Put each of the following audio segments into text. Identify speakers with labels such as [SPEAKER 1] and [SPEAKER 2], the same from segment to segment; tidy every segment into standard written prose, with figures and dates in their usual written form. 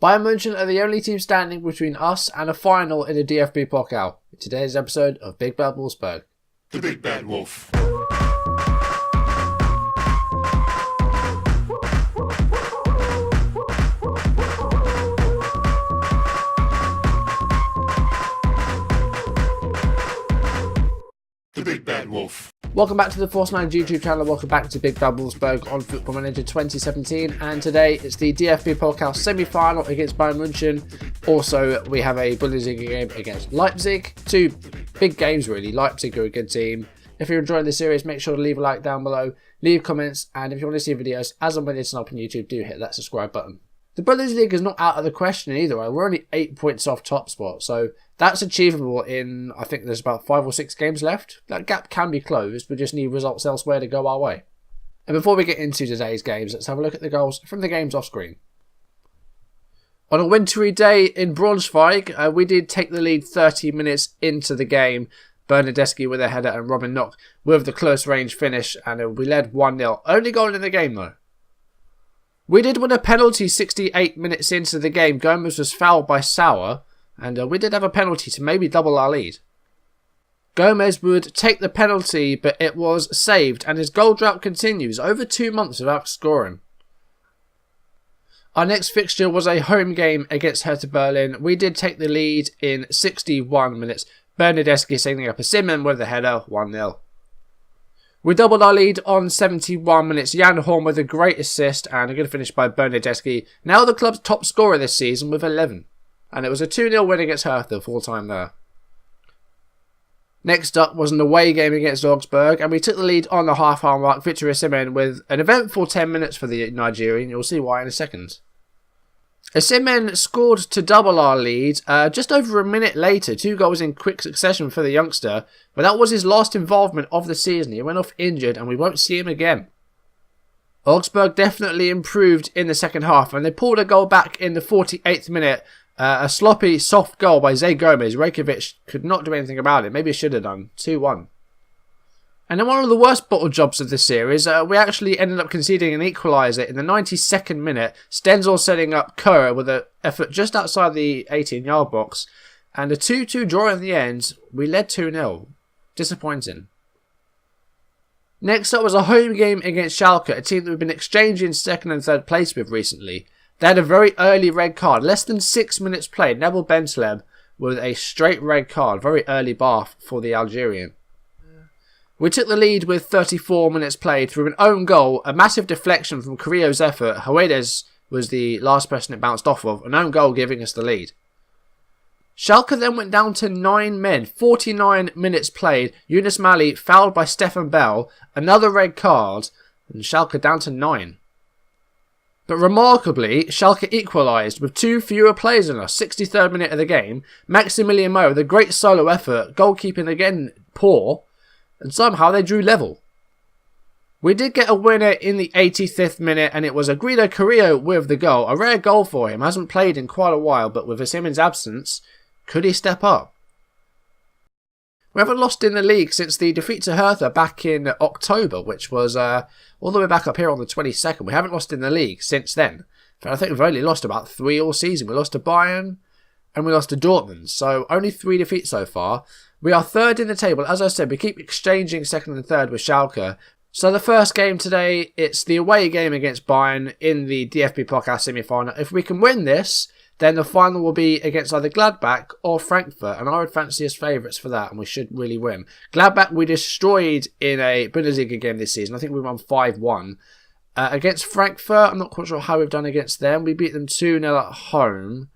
[SPEAKER 1] Bayern München are the only team standing between us and a final in the DFB-Pokal. In today's episode of Big Bad Wolfsburg.
[SPEAKER 2] The Big Bad Wolf. The Big Bad Wolf.
[SPEAKER 1] Welcome back to the Force 9 YouTube channel. Welcome back to Big Bad Wolfsburg on Football Manager 2017. And today it's the DFB-Pokal semi-final against Bayern München. Also, we have a Bundesliga game against Leipzig. Two big games really. Leipzig are a good team. If you're enjoying the series, make sure to leave a like down below, leave comments, and if you want to see videos as and when it's up on YouTube, do hit that subscribe button. The Bundesliga is not out of the question either. We're only 8 points off top spot, so that's achievable in, I think there's about 5 or 6 games left. That gap can be closed, we just need results elsewhere to go our way. And before we get into today's games, let's have a look at the goals from the games off screen. On a wintry day in Braunschweig, we did take the lead 30 minutes into the game. Bernardeschi with a header and Robin Knock with the close range finish, and we led 1-0. Only goal in the game though. We did win a penalty 68 minutes into the game. Gomez was fouled by Sauer, and we did have a penalty to maybe double our lead. Gomez would take the penalty, but it was saved, and his goal drought continues, over 2 months without scoring. Our next fixture was a home game against Hertha Berlin. We did take the lead in 61 minutes. Bernardeschi setting up a Simon with a header, 1-0. We doubled our lead on 71 minutes. Jan Horn with a great assist and a good finish by Bernardeschi. Now the club's top scorer this season with 11. And it was a 2-0 win against Hertha, full time there. Next up was an away game against Augsburg, and we took the lead on the half-hour mark. Victor Osimhen with an eventful 10 minutes for the Nigerian. You'll see why in a second. Osimhen scored to double our lead just over a minute later. 2 goals in quick succession for the youngster. But that was his last involvement of the season. He went off injured and we won't see him again. Augsburg definitely improved in the second half, and they pulled a goal back in the 48th minute. A sloppy, soft goal by Zé Gomez. Reykjavik could not do anything about it. Maybe he should have done. 2-1. And in one of the worst bottle jobs of the series, we actually ended up conceding an equaliser in the 92nd minute. Stenzel setting up Kerr with an effort just outside the 18-yard box. And a 2-2 draw in the end. We led 2-0. Disappointing. Next up was a home game against Schalke, a team that we've been exchanging second and third place with recently. They had a very early red card. Less than 6 minutes played. Neville Bentleb with a straight red card. Very early bath for the Algerian. We took the lead with 34 minutes played through an own goal, a massive deflection from Carrillo's effort. Hoedes was the last person it bounced off of, an own goal giving us the lead. Schalke then went down to 9 men, 49 minutes played. Yunus Mali fouled by Stefan Bell, another red card, and Schalke down to 9. But remarkably, Schalke equalised with 2 fewer players than us, 63rd minute of the game. Maximilian Mo with a great solo effort, goalkeeping again poor. And somehow they drew level. We did get a winner in the 85th minute, and it was Guido Carrillo with the goal. A rare goal for him. Hasn't played in quite a while, but with Osimhen's absence, could he step up? We haven't lost in the league since the defeat to Hertha back in October, which was all the way back up here on the 22nd. We haven't lost in the league since then. I think we've only lost about 3 all season. We lost to Bayern and we lost to Dortmund. So only 3 defeats so far. We are 3rd in the table. As I said, we keep exchanging 2nd and 3rd with Schalke. So the first game today, it's the away game against Bayern in the DFB-Pokal semi-final. If we can win this, then the final will be against either Gladbach or Frankfurt. And I would fancy us favourites for that, and we should really win. Gladbach we destroyed in a Bundesliga game this season. I think we won 5-1. Against Frankfurt, I'm not quite sure how we've done against them. We beat them 2-0 at home.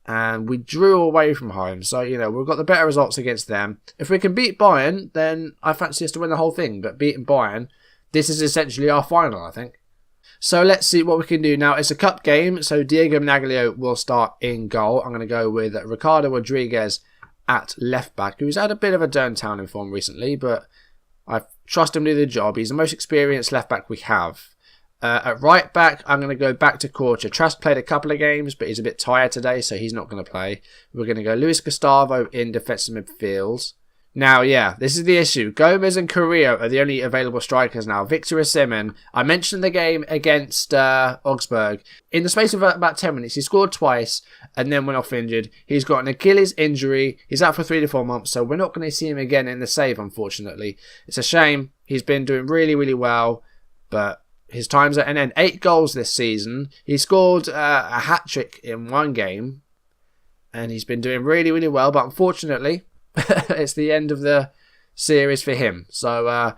[SPEAKER 1] And we drew away from home. So, we've got the better results against them. If we can beat Bayern, then I fancy us to win the whole thing. But beating Bayern, this is essentially our final, I think. So let's see what we can do now. It's a cup game, so Diego Magnaglio will start in goal. I'm going to go with Ricardo Rodriguez at left back, who's had a bit of a downtown in form recently, but I trust him to do the job. He's the most experienced left back we have. At right back, I'm going to go back to Korcha. Trask played a couple of games, but he's a bit tired today, so he's not going to play. We're going to go Luis Gustavo in defensive midfield. Now, yeah, this is the issue. Gomez and Carrillo are the only available strikers now. Victor Osimhen, I mentioned the game against Augsburg. In the space of about 10 minutes, he scored twice and then went off injured. He's got an Achilles injury. He's out for 3 to 4 months, so we're not going to see him again in the save, unfortunately. It's a shame. He's been doing really, really well, but his time's at an end. 8 goals this season. He scored a hat-trick in one game, and he's been doing really, really well, but unfortunately, it's the end of the series for him. So,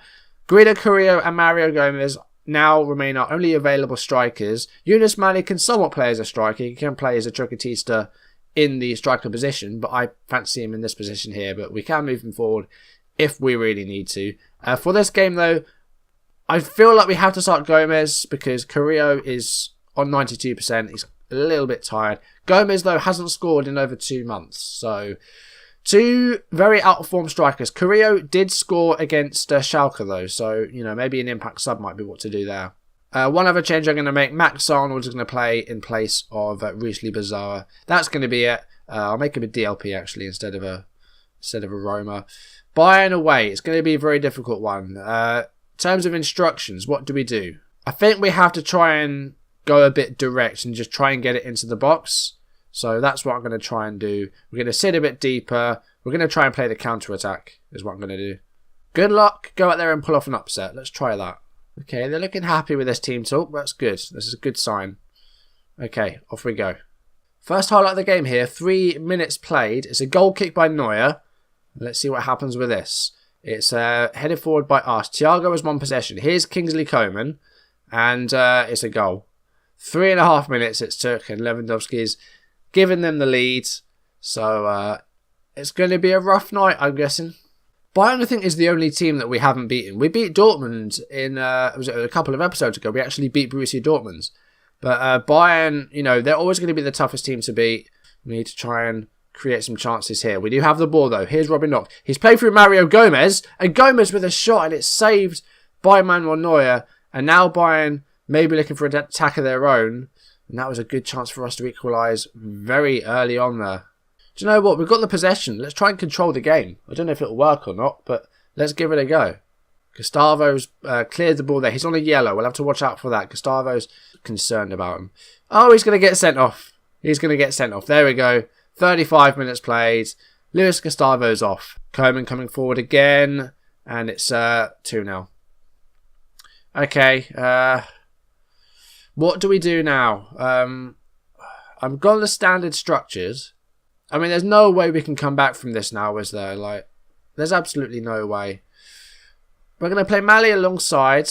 [SPEAKER 1] Guido Carrillo and Mario Gomez now remain our only available strikers. Yunus Mali can somewhat play as a striker. He can play as a Trocatista in the striker position, but I fancy him in this position here. But we can move him forward if we really need to. For this game, though, I feel like we have to start Gomez because Carrillo is on 92%. He's a little bit tired. Gomez, though, hasn't scored in over 2 months. So, 2 very out-of-form strikers. Carrillo did score against Schalke, though. So, maybe an impact sub might be what to do there. One other change I'm going to make. Max Arnold is going to play in place of Rusli Bazara. That's going to be it. I'll make him a DLP, actually, instead of a Roma. Bayern away. It's going to be a very difficult one. In terms of instructions, what do we do? I think we have to try and go a bit direct and just try and get it into the box. So that's what I'm going to try and do. We're going to sit a bit deeper. We're going to try and play the counter-attack is what I'm going to do. Good luck. Go out there and pull off an upset. Let's try that. Okay, they're looking happy with this team talk. That's good. This is a good sign. Okay, off we go. First highlight of the game here. 3 minutes played. It's a goal kick by Neuer. Let's see what happens with this. It's headed forward by us. Thiago has 1 possession. Here's Kingsley Coman. And it's a goal. 3.5 minutes it took. And Lewandowski's giving them the lead. So it's going to be a rough night, I'm guessing. Bayern, I think, is the only team that we haven't beaten. We beat Dortmund in was it a couple of episodes ago. We actually beat Borussia Dortmund. But Bayern, they're always going to be the toughest team to beat. We need to try and create some chances here. We do have the ball, though. Here's Robin Knock. He's played through Mario Gomez. And Gomez with a shot, and it's saved by Manuel Neuer. And now Bayern may be looking for an attack of their own. And that was a good chance for us to equalise very early on there. Do you know what? We've got the possession. Let's try and control the game. I don't know if it'll work or not, but let's give it a go. Gustavo's cleared the ball there. He's on a yellow. We'll have to watch out for that. Gustavo's concerned about him. Oh, he's going to get sent off. He's going to get sent off. There we go. 35 minutes played. Luis Gustavo's off. Coman coming forward again. And it's 2-0. Okay. What do we do now? I've got the standard structures. I mean, there's no way we can come back from this now, is there? There's absolutely no way. We're going to play Mali alongside.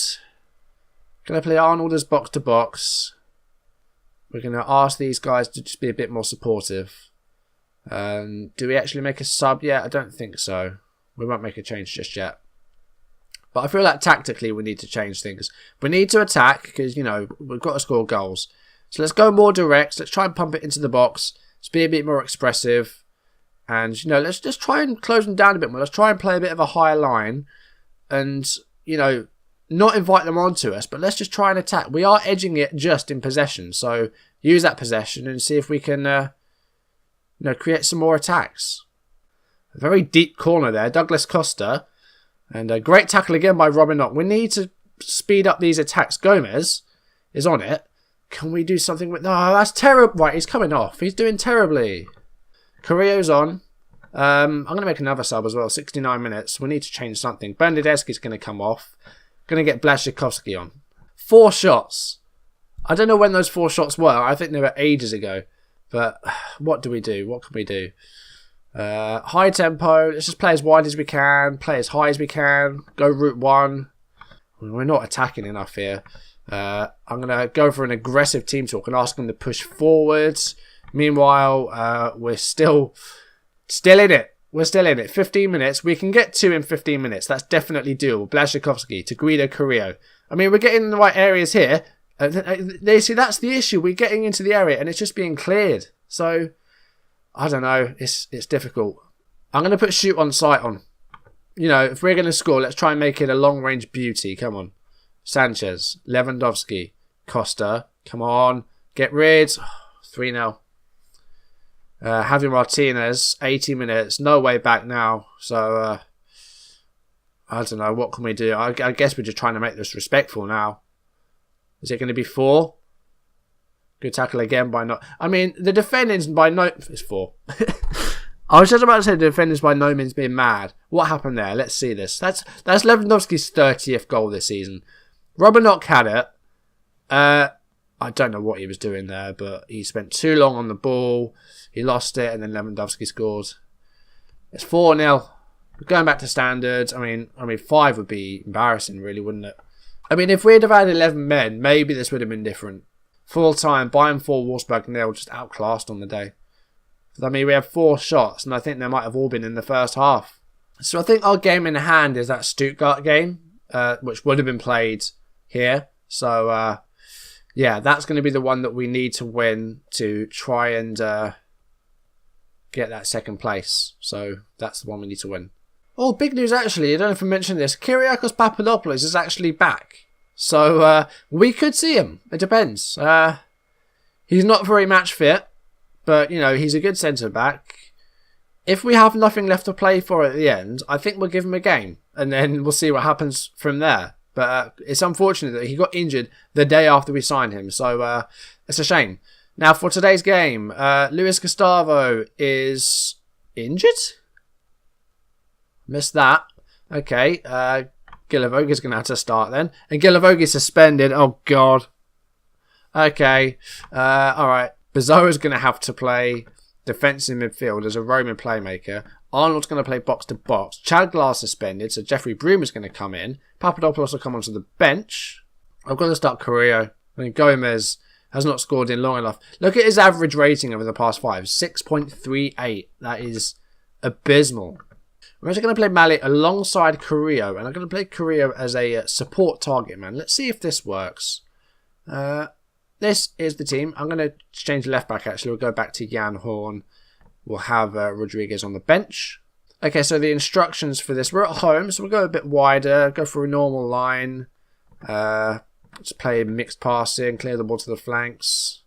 [SPEAKER 1] Going to play Arnold as box-to-box. We're going to ask these guys to just be a bit more supportive. Do we actually make a sub yet? I don't think so. We won't make a change just yet. But I feel like tactically we need to change things. We need to attack because, we've got to score goals. So let's go more direct. Let's try and pump it into the box. Let's be a bit more expressive. And, let's just try and close them down a bit more. Let's try and play a bit of a higher line. And, not invite them onto us. But let's just try and attack. We are edging it just in possession. So use that possession and see if we can, create some more attacks. A very deep corner there. Douglas Costa. And a great tackle again by Robin Knock. We need to speed up these attacks. Gomez is on it. Can we do something with... No, that's terrible. Right, he's coming off. He's doing terribly. Carrillo's on. I'm going to make another sub as well. 69 minutes. We need to change something. Bernadeschi's going to come off. Going to get Blaszczykowski on. 4 shots. I don't know when those 4 shots were. I think they were ages ago. But what do we do? What can we do? High tempo. Let's just play as wide as we can. Play as high as we can. Go route 1. We're not attacking enough here. I'm going to go for an aggressive team talk and ask them to push forwards. Meanwhile, we're still in it. We're still in it. 15 minutes. We can get 2 in 15 minutes. That's definitely doable. Blaszczykowski to Guido Carrillo. I mean, we're getting in the right areas here. They see that's the issue. We're getting into the area and it's just being cleared. So, I don't know. It's difficult. I'm going to put shoot on sight on. If we're going to score, let's try and make it a long-range beauty. Come on. Sanchez, Lewandowski, Costa. Come on. Get rid. 3-0. Javi Martinez, 80 minutes. No way back now. So, I don't know. What can we do? I guess we're just trying to make this respectful now. Is it going to be 4? Good tackle again by no... I mean, the defending's by no... It's 4. I was just about to say the defenders by no means being mad. What happened there? Let's see this. That's Lewandowski's 30th goal this season. Robinok had it. I don't know what he was doing there, but he spent too long on the ball. He lost it, and then Lewandowski scores. It's 4-0. We're going back to standards. I mean, 5 would be embarrassing, really, wouldn't it? I mean, if we'd have had 11 men, maybe this would have been different. Full time, Bayern 4, Wolfsburg 0, just outclassed on the day. I mean, we have 4 shots, and I think they might have all been in the first half. So I think our game in hand is that Stuttgart game, which would have been played here. So, yeah, that's going to be the one that we need to win to try and get that second place. So that's the one we need to win. Oh, big news actually. I don't know if I mentioned this. Kyriakos Papadopoulos is actually back. So we could see him. It depends. He's not very match fit, but, you know, he's a good centre-back. If we have nothing left to play for at the end, I think we'll give him a game. And then we'll see what happens from there. But it's unfortunate that he got injured the day after we signed him. So it's a shame. Now for today's game, Luis Gustavo is injured? Missed that. Okay. Gilavogi's going to have to start then. And Gilavogi's suspended. Oh, God. Okay. All right. Bizarro's going to have to play defensive midfield as a roaming playmaker. Arnold's going to play box to box. Chad Glass suspended, so Jeffrey Broom is going to come in. Papadopoulos will come onto the bench. I've got to start Carrillo. I mean, Gomez has not scored in long enough. Look at his average rating over the past 5. 6.38. That is abysmal. I'm actually going to play Mali alongside Carrillo, and I'm going to play Carrillo as a support target man. Let's see if this works. This is the team. I'm going to change left back actually. We'll go back to Jan Horn. We'll have Rodriguez on the bench. Okay, so the instructions for this. We're at home, so we'll go a bit wider. Go for a normal line. Just play mixed passing. Clear the ball to the flanks.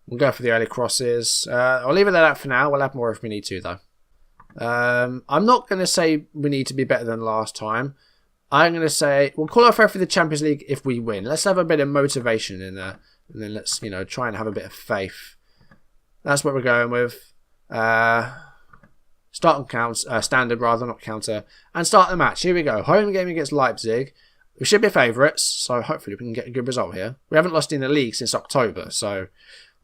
[SPEAKER 1] We'll go for the early crosses. I'll leave it at that for now. We'll have more if we need to, though. I'm not going to say we need to be better than last time. I'm going to say we'll qualify for the Champions League if we win. Let's have a bit of motivation in there. And then let's, try and have a bit of faith. That's what we're going with. Start on standard rather, not counter. And start the match. Here we go. Home game against Leipzig. We should be favourites, so hopefully we can get a good result here. We haven't lost in the league since October, so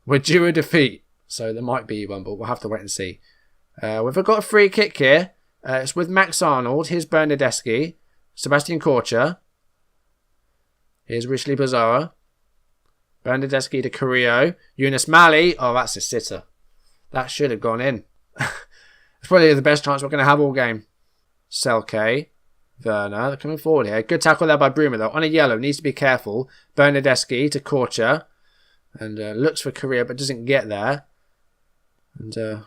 [SPEAKER 1] we're due a defeat. So there might be one, but we'll have to wait and see. We've got a free kick here. It's with Max Arnold. Here's Bernadeschi. Sebastian Korcher. Here's Richley Bazoa. Bernadeschi to Carrillo. Yunus Mali. Oh, that's a sitter. That should have gone in. It's probably the best chance we're going to have all game. Selke. Werner. They're coming forward here. Good tackle there by Brumer, though. On a yellow. Needs to be careful. Bernadeschi to Korcher. And looks for Carrillo, but doesn't get there. And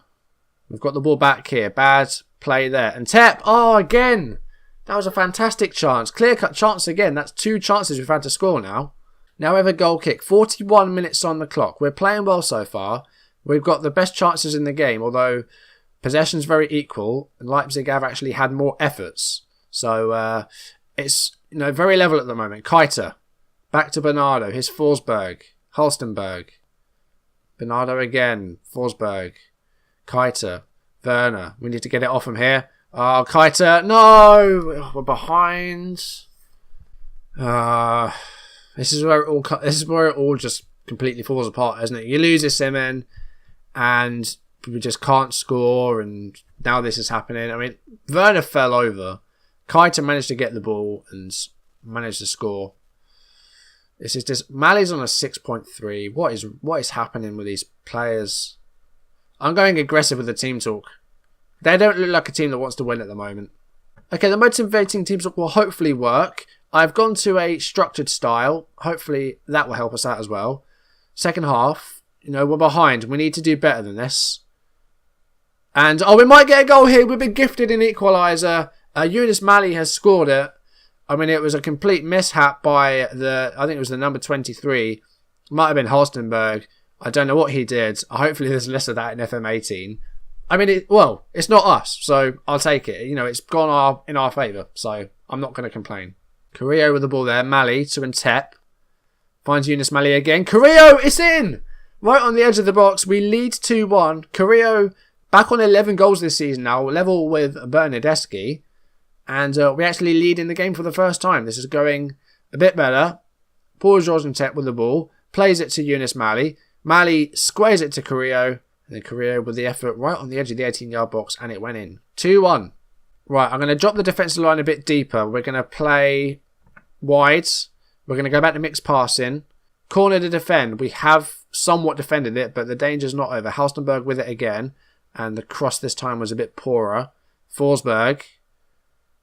[SPEAKER 1] we've got the ball back here. Bad play there. And Tep. Oh, again. That was a fantastic chance. Clear-cut chance again. That's 2 chances we've had to score now. Now we have a goal kick. 41 minutes on the clock. We're playing well so far. We've got the best chances in the game, although possession's very equal, and Leipzig have actually had more efforts. So it's very level at the moment. Keita. Back to Bernardo. Here's Forsberg. Halstenberg. Bernardo again. Forsberg. Keita. Werner. We need to get it off him here. Oh, Keita. No! We're behind. This is where it all just completely falls apart, isn't it? You lose a Simon, and we just can't score, and now this is happening. I mean, Werner fell over. Keita managed to get the ball and managed to score. This is just Mali's on a 6.3. What is happening with these players? I'm going aggressive with the team talk. They don't look like a team that wants to win at the moment. Okay, the motivating team talk will hopefully work. I've gone to a structured style. Hopefully that will help us out as well. Second half, we're behind. We need to do better than this. And, we might get a goal here. We've been gifted an equaliser. Yunus Mali has scored it. I mean, it was a complete mishap by I think it was the number 23. Might have been Halstenberg. I don't know what he did. Hopefully there's less of that in FM18. I mean, it's not us, so I'll take it. It's gone in our favour, so I'm not going to complain. Carrillo with the ball there. Mali to Ntep. Finds Yunus Mali again. Carrillo, it's in! Right on the edge of the box. We lead 2-1. Carrillo back on 11 goals this season now. Level with Bernardeschi. And we actually lead in the game for the first time. This is going a bit better. Paul George Ntep with the ball. Plays it to Yunus Mali. Mali squares it to Carrillo. And then Carrillo with the effort right on the edge of the 18-yard box. And it went in. 2-1. Right, I'm going to drop the defensive line a bit deeper. We're going to play wide. We're going to go back to mixed passing. Corner to defend. We have somewhat defended it, but the danger's not over. Halstenberg with it again. And the cross this time was a bit poorer. Forsberg.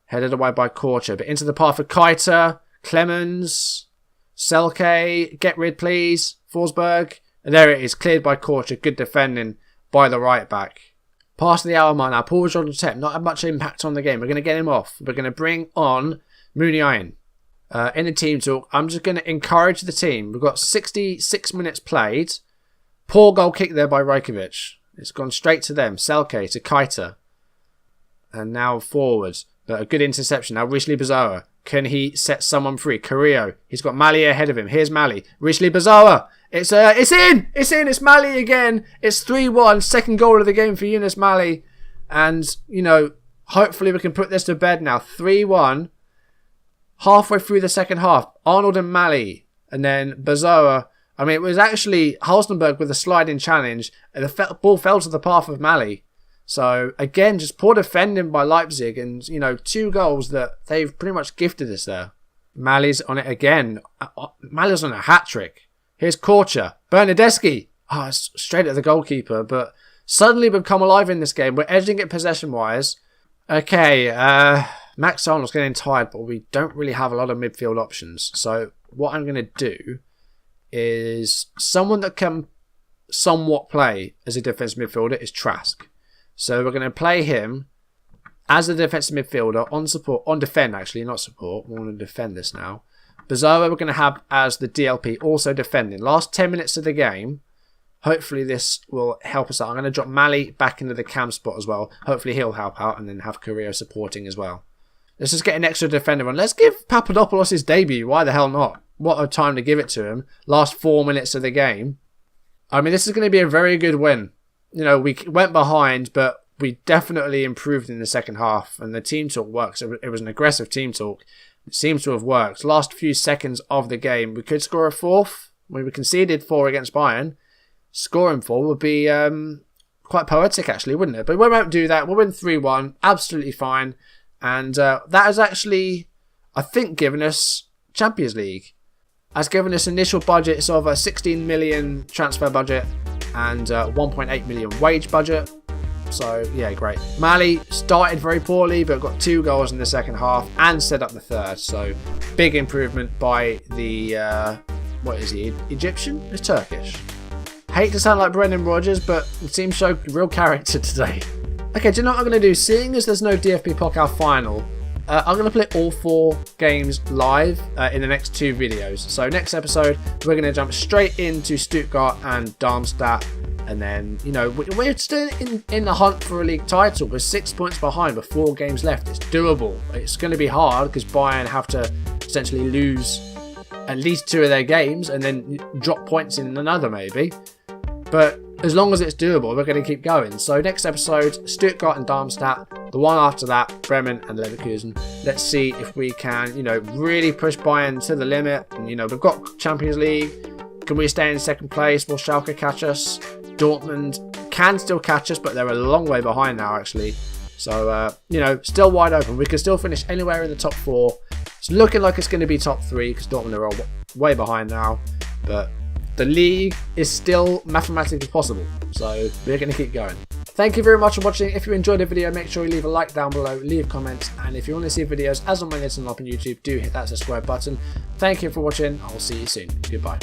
[SPEAKER 1] Headed away by Korcher. But into the path for Keita. Clemens. Selke. Get rid, please. Forsberg. And there it is. Cleared by Korcher. Good defending by the right back. Past the hour mark now. Paul Jordan Tep. Not had much impact on the game. We're going to get him off. We're going to bring on Muniain. In the team talk, I'm just going to encourage the team. We've got 66 minutes played. Poor goal kick there by Rajkovic. It's gone straight to them. Selke to Keita. And now forwards. But a good interception. Now Richley Bazawa. Can he set someone free? Carrillo. He's got Mali ahead of him. Here's Mali. Richley Bazawa. It's in! It's in! It's Mali again. It's 3-1. Second goal of the game for Yunus Mali. And, you know, hopefully we can put this to bed now. 3-1. Halfway through the second half. Arnold and Mali. And then Bazawa. I mean, it was actually Halstenberg with a sliding challenge. And the ball fell to the path of Mali. So, again, just poor defending by Leipzig. And, you know, 2 goals that they've pretty much gifted us there. Mali's on it again. Mali's on a hat-trick. Here's Korcher. Bernardeschi. It's straight at the goalkeeper. But suddenly we've come alive in this game. We're edging it possession-wise. Okay, Max Arnold's getting tired, but we don't really have a lot of midfield options. So what I'm going to do is someone that can somewhat play as a defensive midfielder is Trask. So we're going to play him as a defensive midfielder on defend actually, not support. We want to defend this now. Bazawa we're going to have as the DLP, also defending. Last 10 minutes of the game. Hopefully this will help us out. I'm going to drop Mali back into the cam spot as well. Hopefully he'll help out and then have Carrillo supporting as well. Let's just get an extra defender on. Let's give Papadopoulos his debut. Why the hell not? What a time to give it to him. Last 4 minutes of the game. I mean, this is going to be a very good win. You know, we went behind, but we definitely improved in the second half. And the team talk works. It was an aggressive team talk. It seems to have worked. Last few seconds of the game. We could score a fourth. We conceded 4 against Bayern. Scoring 4 would be quite poetic, actually, wouldn't it? But we won't do that. We'll win 3-1. Absolutely fine. And that has actually, I think, given us Champions League. Has given us initial budgets of a 16 million transfer budget and 1.8 million wage budget. So, yeah, great. Mali started very poorly, but got 2 goals in the second half and set up the third. So, big improvement by the, what is he, Egyptian? He's Turkish. Hate to sound like Brendan Rodgers, but the team showed real character today. Okay, do you know what I'm going to do? Seeing as there's no DFB-Pokal final, I'm going to play all 4 games live in the next 2 videos. So next episode, we're going to jump straight into Stuttgart and Darmstadt. And then, you know, we're still in the hunt for a league title. We're 6 points behind with 4 games left. It's doable. It's going to be hard because Bayern have to essentially lose at least 2 of their games and then drop points in another maybe. But as long as it's doable, we're going to keep going. So next episode, Stuttgart and Darmstadt. The one after that, Bremen and Leverkusen. Let's see if we can, you know, really push Bayern to the limit. And, you know, we've got Champions League. Can we stay in second place? Will Schalke catch us? Dortmund can still catch us, but they're a long way behind now, actually. So, you know, still wide open. We can still finish anywhere in the top 4. It's looking like it's going to be top 3 because Dortmund are way behind now. But the league is still mathematically possible, so we're going to keep going. Thank you very much for watching. If you enjoyed the video, make sure you leave a like down below, leave comments, and if you want to see videos as and when it's up on YouTube, do hit that subscribe button. Thank you for watching. I'll see you soon. Goodbye.